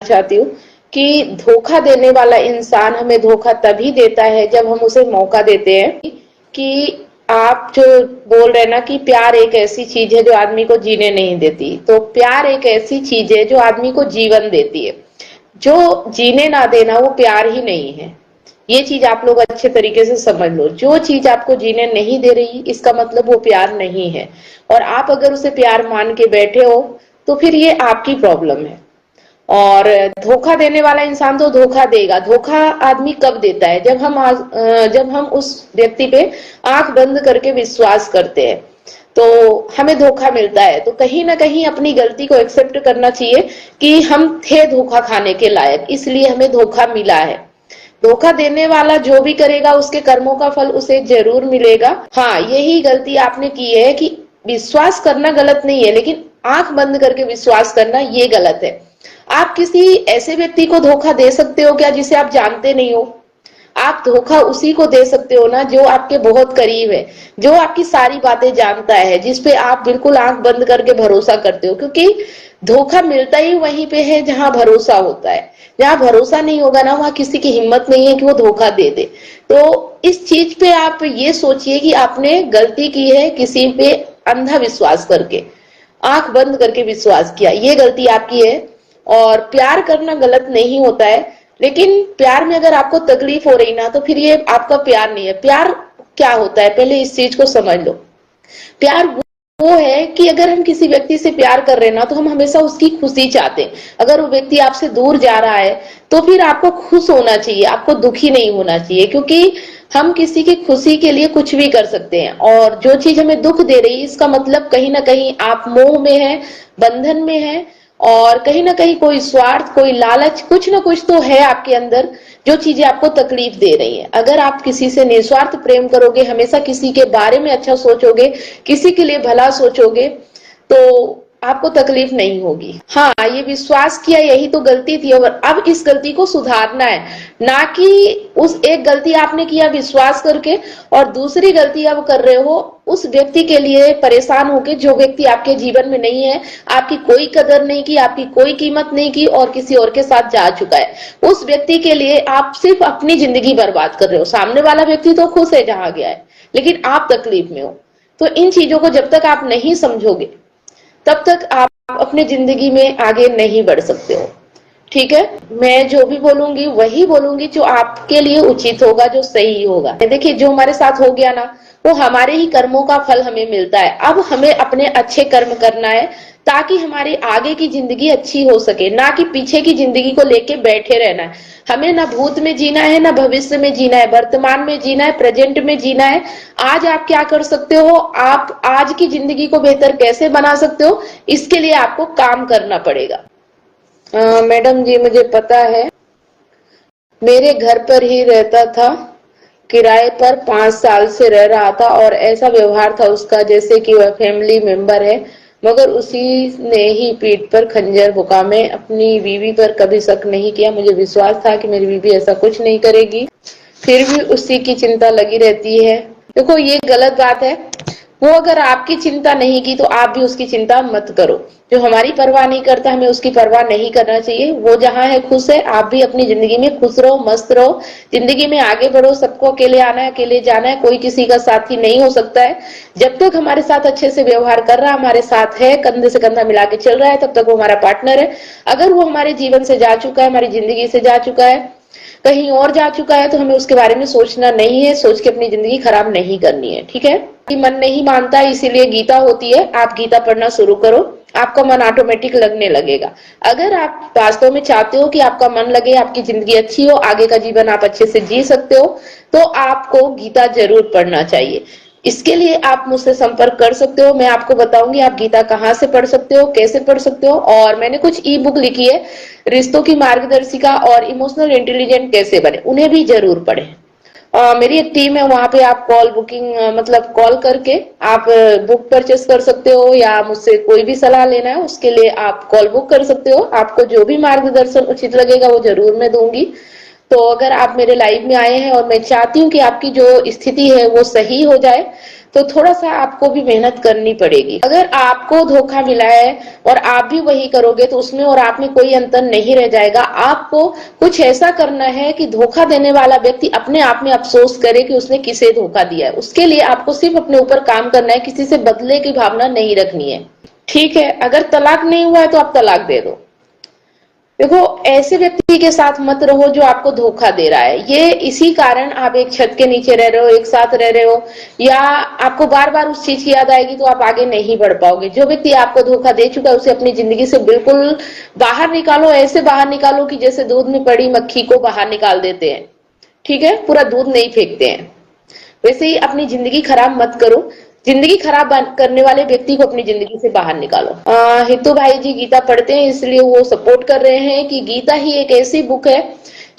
चाहती हूँ कि धोखा देने वाला इंसान हमें धोखा तभी देता है जब हम उसे मौका देते हैं। कि आप जो बोल रहे हैं ना कि प्यार एक ऐसी चीज है जो आदमी को जीने नहीं देती, तो प्यार एक ऐसी चीज है जो आदमी को जीवन देती है। जो जीने ना देना वो प्यार ही नहीं है। ये चीज आप लोग अच्छे तरीके से समझ लो। जो चीज आपको जीने नहीं दे रही इसका मतलब वो प्यार नहीं है, और आप अगर उसे प्यार मान के बैठे हो तो फिर ये आपकी प्रॉब्लम है। और धोखा देने वाला इंसान तो धोखा देगा। धोखा आदमी कब देता है? जब हम उस व्यक्ति पे आंख बंद करके विश्वास करते हैं तो हमें धोखा मिलता है। तो कहीं ना कहीं अपनी गलती को एक्सेप्ट करना चाहिए कि हम थे धोखा खाने के लायक, इसलिए हमें धोखा मिला है। धोखा देने वाला जो भी करेगा उसके कर्मों का फल उसे जरूर मिलेगा। हाँ, यही गलती आपने की है कि विश्वास करना गलत नहीं है, लेकिन आंख बंद करके विश्वास करना ये गलत है। आप किसी ऐसे व्यक्ति को धोखा दे सकते हो क्या जिसे आप जानते नहीं हो? आप धोखा उसी को दे सकते हो ना जो आपके बहुत करीब है, जो आपकी सारी बातें जानता है, जिसपे आप बिल्कुल आंख बंद करके भरोसा करते हो। क्योंकि धोखा मिलता ही वहीं पे है जहां भरोसा होता है। जहां भरोसा नहीं होगा ना वहां किसी की हिम्मत नहीं है कि वो धोखा दे दे। तो इस चीज पे आप ये सोचिए कि आपने गलती की है किसी पे अंधा विश्वास करके, आंख बंद करके विश्वास किया, ये गलती आपकी है। और प्यार करना गलत नहीं होता है, लेकिन प्यार में अगर आपको तकलीफ हो रही ना तो फिर ये आपका प्यार नहीं है। प्यार क्या होता है पहले इस चीज को समझ लो। प्यार वो है कि अगर हम किसी व्यक्ति से प्यार कर रहे हैं ना तो हम हमेशा उसकी खुशी चाहते हैं। अगर वो व्यक्ति आपसे दूर जा रहा है तो फिर आपको खुश होना चाहिए, आपको दुखी नहीं होना चाहिए। क्योंकि हम किसी की खुशी के लिए कुछ भी कर सकते हैं, और जो चीज हमें दुख दे रही है इसका मतलब कहीं ना कहीं आप मोह में है, बंधन में है, और कहीं ना कहीं कोई स्वार्थ, कोई लालच, कुछ ना कुछ तो है आपके अंदर जो चीजें आपको तकलीफ दे रही है। अगर आप किसी से निस्वार्थ प्रेम करोगे, हमेशा किसी के बारे में अच्छा सोचोगे, किसी के लिए भला सोचोगे, तो आपको तकलीफ नहीं होगी। हाँ, ये विश्वास किया यही तो गलती थी, और अब इस गलती को सुधारना है। ना कि उस एक गलती आपने किया विश्वास करके और दूसरी गलती अब कर रहे हो उस व्यक्ति के लिए परेशान होके जो व्यक्ति आपके जीवन में नहीं है, आपकी कोई कदर नहीं की, आपकी कोई कीमत नहीं की और किसी और के साथ जा चुका है। उस व्यक्ति के लिए आप सिर्फ अपनी जिंदगी बर्बाद कर रहे हो। सामने वाला व्यक्ति तो खुश है जहां गया है, लेकिन आप तकलीफ में हो। तो इन चीजों को जब तक आप नहीं समझोगे तब तक आप अपने जिंदगी में आगे नहीं बढ़ सकते हो। ठीक है, मैं जो भी बोलूंगी वही बोलूंगी जो आपके लिए उचित होगा, जो सही होगा। देखिए, जो हमारे साथ हो गया ना वो हमारे ही कर्मों का फल हमें मिलता है। अब हमें अपने अच्छे कर्म करना है ताकि हमारी आगे की जिंदगी अच्छी हो सके, ना कि पीछे की जिंदगी को लेके बैठे रहना है। हमें ना भूत में जीना है, ना भविष्य में जीना है, वर्तमान में जीना है, प्रेजेंट में जीना है। आज आप क्या कर सकते हो, आप आज की जिंदगी को बेहतर कैसे बना सकते हो, इसके लिए आपको काम करना पड़ेगा। मैडम जी, मुझे पता है, मेरे घर पर ही रहता था, किराए पर 5 साल से रह रहा था और ऐसा व्यवहार था उसका जैसे कि वह फैमिली मेंबर है, मगर उसी ने ही पीठ पर खंजर भुका। मैं अपनी बीवी पर कभी शक नहीं किया, मुझे विश्वास था कि मेरी बीवी ऐसा कुछ नहीं करेगी, फिर भी उसी की चिंता लगी रहती है। देखो, ये गलत बात है। वो अगर आपकी चिंता नहीं की तो आप भी उसकी चिंता मत करो। जो हमारी परवाह नहीं करता हमें उसकी परवाह नहीं करना चाहिए। वो जहां है खुश है, आप भी अपनी जिंदगी में खुश रहो, मस्त रहो, जिंदगी में आगे बढ़ो। सबको अकेले आना है, अकेले जाना है, कोई किसी का साथी नहीं हो सकता है। जब तक हमारे साथ अच्छे से व्यवहार कर रहा है, हमारे साथ है, कंधे से कंधा मिला के चल रहा है, तब तक वो हमारा पार्टनर है। अगर वो हमारे जीवन से जा चुका है, हमारी जिंदगी से जा चुका है, कहीं और जा चुका है, तो हमें उसके बारे में सोचना नहीं है, सोच के अपनी जिंदगी खराब नहीं करनी है। ठीक है, मन नहीं मानता, इसीलिए गीता होती है। आप गीता पढ़ना शुरू करो, आपका मन ऑटोमेटिक लगने लगेगा। अगर आप वास्तव में चाहते हो कि आपका मन लगे, आपकी जिंदगी अच्छी हो, आगे का जीवन आप अच्छे से जी सकते हो, तो आपको गीता जरूर पढ़ना चाहिए। इसके लिए आप मुझसे संपर्क कर सकते हो। मैं आपको बताऊंगी आप गीता कहाँ से पढ़ सकते हो, कैसे पढ़ सकते हो। और मैंने कुछ ई बुक लिखी है, रिश्तों की मार्गदर्शिका और इमोशनल इंटेलिजेंट कैसे बने, उन्हें भी जरूर पढ़ें। मेरी एक टीम है, वहां पे आप कॉल बुकिंग मतलब कॉल करके आप बुक परचेस कर सकते हो, या मुझसे कोई भी सलाह लेना है उसके लिए आप कॉल बुक कर सकते हो। आपको जो भी मार्गदर्शन उचित लगेगा वो जरूर मैं दूंगी। तो अगर आप मेरे लाइव में आए हैं और मैं चाहती हूँ कि आपकी जो स्थिति है वो सही हो जाए, तो थोड़ा सा आपको भी मेहनत करनी पड़ेगी। अगर आपको धोखा मिला है और आप भी वही करोगे तो उसमें और आप में कोई अंतर नहीं रह जाएगा। आपको कुछ ऐसा करना है कि धोखा देने वाला व्यक्ति अपने आप में अफसोस करे कि उसने किसे धोखा दिया है। उसके लिए आपको सिर्फ अपने ऊपर काम करना है, किसी से बदले की भावना नहीं रखनी है। ठीक है, अगर तलाक नहीं हुआ है तो आप तलाक दे दो। देखो, ऐसे व्यक्ति के साथ मत रहो जो आपको धोखा दे रहा है। ये इसी कारण आप एक छत के नीचे रह रहे हो, एक साथ रह रहे हो, या आपको बार बार उस चीज की याद आएगी तो आप आगे नहीं बढ़ पाओगे। जो व्यक्ति आपको धोखा दे चुका है उसे अपनी जिंदगी से बिल्कुल बाहर निकालो। ऐसे बाहर निकालो कि जैसे दूध में पड़ी मक्खी को बाहर निकाल देते हैं। ठीक है, पूरा दूध नहीं फेंकते हैं। वैसे ही अपनी जिंदगी खराब मत करो। जिंदगी खराब करने वाले व्यक्ति को अपनी जिंदगी से बाहर निकालो। हितू भाई जी गीता पढ़ते हैं, इसलिए वो सपोर्ट कर रहे हैं कि गीता ही एक ऐसी बुक है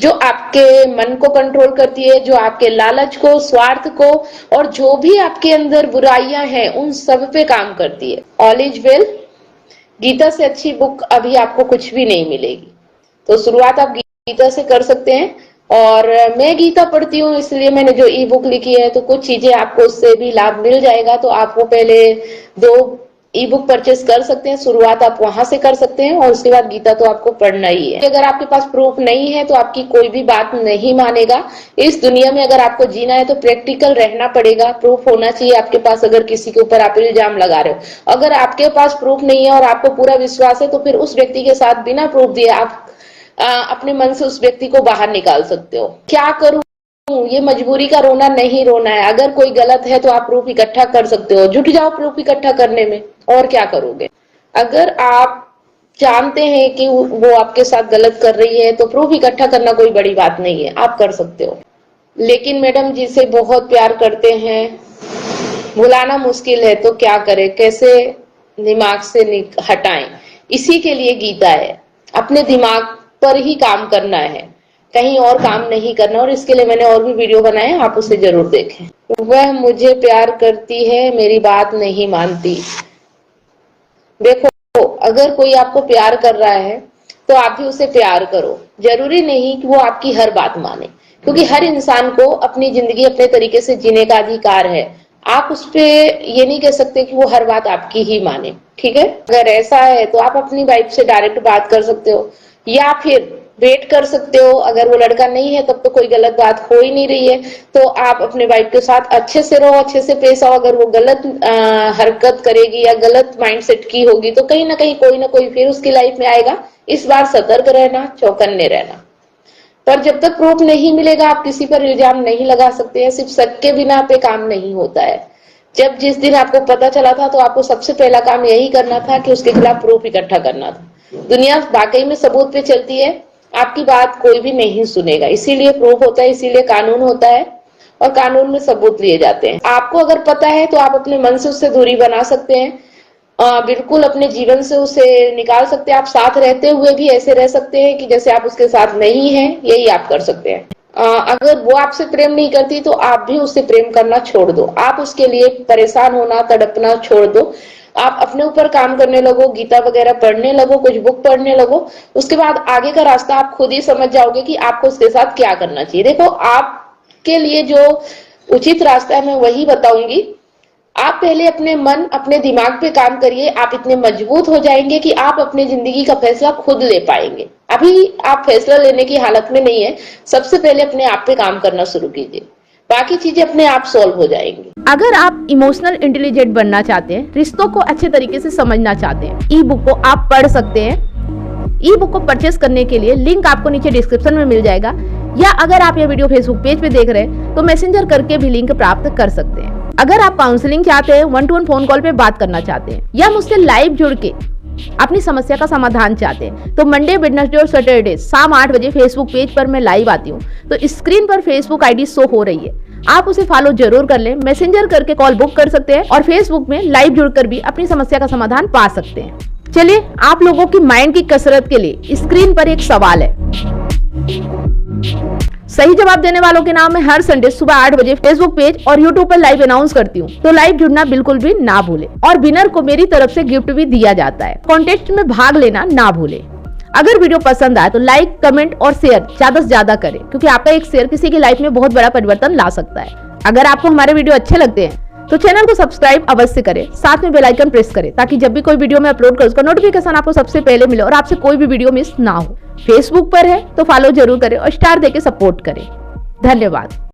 जो आपके मन को कंट्रोल करती है, जो आपके लालच को, स्वार्थ को और जो भी आपके अंदर बुराइयां हैं उन सब पे काम करती है। All is well. गीता से अच्छी बुक अभी आपको कुछ भी नहीं मिलेगी, तो शुरुआत आप गीता से कर सकते हैं। और मैं गीता पढ़ती हूँ, इसलिए मैंने जो ई बुक लिखी है, तो कुछ चीजें आपको उससे भी लाभ मिल जाएगा। तो आप वो पहले 2 ई बुक परचेस कर सकते हैं, शुरुआत आप वहां से कर सकते हैं, और उसके बाद गीता तो आपको पढ़ना ही है। अगर आपके पास प्रूफ नहीं है तो आपकी कोई भी बात नहीं मानेगा। इस दुनिया में अगर आपको जीना है तो प्रैक्टिकल रहना पड़ेगा। प्रूफ होना चाहिए आपके पास। अगर किसी के ऊपर आप इल्जाम लगा रहे हो, अगर आपके पास प्रूफ नहीं है और आपको पूरा विश्वास है, तो फिर उस व्यक्ति के साथ बिना प्रूफ दिए आप अपने मन से उस व्यक्ति को बाहर निकाल सकते हो। क्या करूं, ये मजबूरी का रोना नहीं रोना है। अगर कोई गलत है तो आप प्रूफ इकट्ठा कर सकते हो, जुट जाओ प्रूफ इकट्ठा करने में, और क्या करोगे। अगर आप जानते हैं कि वो आपके साथ गलत कर रही है तो प्रूफ इकट्ठा करना कोई बड़ी बात नहीं है, आप कर सकते हो। लेकिन मैडम, जिसे बहुत प्यार करते हैं भुलाना मुश्किल है, तो क्या करें, कैसे दिमाग से हटाएं। इसी के लिए गीता है। अपने दिमाग पर ही काम करना है, कहीं और काम नहीं करना। और इसके लिए मैंने और भी वीडियो बनाए हैं, आप उसे जरूर देखें। वह मुझे प्यार करती है, मेरी बात नहीं मानती। देखो, अगर कोई आपको प्यार कर रहा है तो आप भी उसे प्यार करो। जरूरी नहीं कि वो आपकी हर बात माने, क्योंकि हर इंसान को अपनी जिंदगी अपने तरीके से जीने का अधिकार है। आप उस पे ये नहीं कह सकते कि वो हर बात आपकी ही माने। ठीक है, अगर ऐसा है तो आप अपनी वाइफ से डायरेक्ट बात कर सकते हो, या फिर वेट कर सकते हो। अगर वो लड़का नहीं है तब तो कोई गलत बात हो ही नहीं रही है, तो आप अपने वाइफ के साथ अच्छे से रहो, अच्छे से पेश आओ। अगर वो गलत हरकत करेगी या गलत माइंडसेट की होगी तो कहीं ना कहीं कोई ना कोई फिर उसकी लाइफ में आएगा। इस बार सतर्क रहना, चौकन्ने रहना। पर जब तक प्रूफ नहीं मिलेगा आप किसी पर इल्जाम नहीं लगा सकते हैं। सिर्फ शक के बिना पे काम नहीं होता है। जब जिस दिन आपको पता चला था तो आपको सबसे पहला काम यही करना था कि उसके खिलाफ प्रूफ इकट्ठा करना था। दुनिया वाकई में सबूत पे चलती है, आपकी बात कोई भी नहीं सुनेगा। इसीलिए प्रूफ होता है, इसीलिए कानून होता है, और कानून में सबूत लिए जाते हैं। आपको अगर पता है तो आप अपने मन से उससे दूरी बना सकते हैं, बिल्कुल अपने जीवन से उसे निकाल सकते हैं। आप साथ रहते हुए भी ऐसे रह सकते हैं कि जैसे आप उसके साथ नहीं हैं, यही आप कर सकते हैं। अगर वो आपसे प्रेम नहीं करती तो आप भी उससे प्रेम करना छोड़ दो। आप उसके लिए परेशान होना, तड़पना छोड़ दो। आप अपने ऊपर काम करने लगो, गीता वगैरह पढ़ने लगो, कुछ बुक पढ़ने लगो। उसके बाद आगे का रास्ता आप खुद ही समझ जाओगे कि आपको उसके साथ क्या करना चाहिए। देखो, आपके लिए जो उचित रास्ता है मैं वही बताऊंगी। आप पहले अपने मन, अपने दिमाग पे काम करिए। आप इतने मजबूत हो जाएंगे कि आप अपनी जिंदगी का फैसला खुद ले पाएंगे। अभी आप फैसला लेने की हालत में नहीं है। सबसे पहले अपने आप पे काम करना शुरू कीजिए, बाकी चीजें अपने आप सॉल्व हो जाएंगी। अगर आप इमोशनल इंटेलिजेंट बनना चाहते हैं, रिश्तों को अच्छे तरीके से समझना चाहते हैं, ई बुक को आप पढ़ सकते हैं। ई बुक को परचेस करने के लिए लिंक आपको नीचे डिस्क्रिप्शन में मिल जाएगा, या अगर आप ये वीडियो फेसबुक पेज पे देख रहे हैं तो मैसेंजर करके भी लिंक प्राप्त कर सकते हैं। अगर आप काउंसलिंग चाहते हैं, 1-to-1 फोन कॉल पे बात करना चाहते हैं, या मुझसे लाइव जुड़ के अपनी समस्या का समाधान चाहते हैं, तो मंडे, वेडनेसडे और सैटरडे शाम 8 बजे फेसबुक पेज पर मैं लाइव आती हूँ। तो स्क्रीन पर फेसबुक आईडी शो हो रही है, आप उसे फॉलो जरूर कर लें। मैसेंजर करके कॉल बुक कर सकते हैं और फेसबुक में लाइव जुड़कर भी अपनी समस्या का समाधान पा सकते हैं। चलिए, आप लोगों की माइंड की कसरत के लिए स्क्रीन पर एक सवाल है। सही जवाब देने वालों के नाम मैं हर संडे सुबह 8 बजे फेसबुक पेज और यूट्यूब पर लाइव अनाउंस करती हूँ, तो लाइव जुड़ना बिल्कुल भी ना भूले। और विनर को मेरी तरफ से गिफ्ट भी दिया जाता है। कॉन्टेस्ट में भाग लेना ना भूले। अगर वीडियो पसंद आए तो लाइक, कमेंट और शेयर ज्यादा से ज्यादा करें, क्योंकि आपका एक शेयर किसी की लाइफ में बहुत बड़ा परिवर्तन ला सकता है। अगर आपको हमारे वीडियो अच्छे लगते हैं तो चैनल को सब्सक्राइब अवश्य करें, साथ में बेल आइकन प्रेस करें, ताकि जब भी कोई वीडियो मैं अपलोड करूं उसका नोटिफिकेशन आपको सबसे पहले मिले और आपसे कोई भी वीडियो मिस ना हो। फेसबुक पर है तो फॉलो जरूर करें और स्टार देके सपोर्ट करें। धन्यवाद।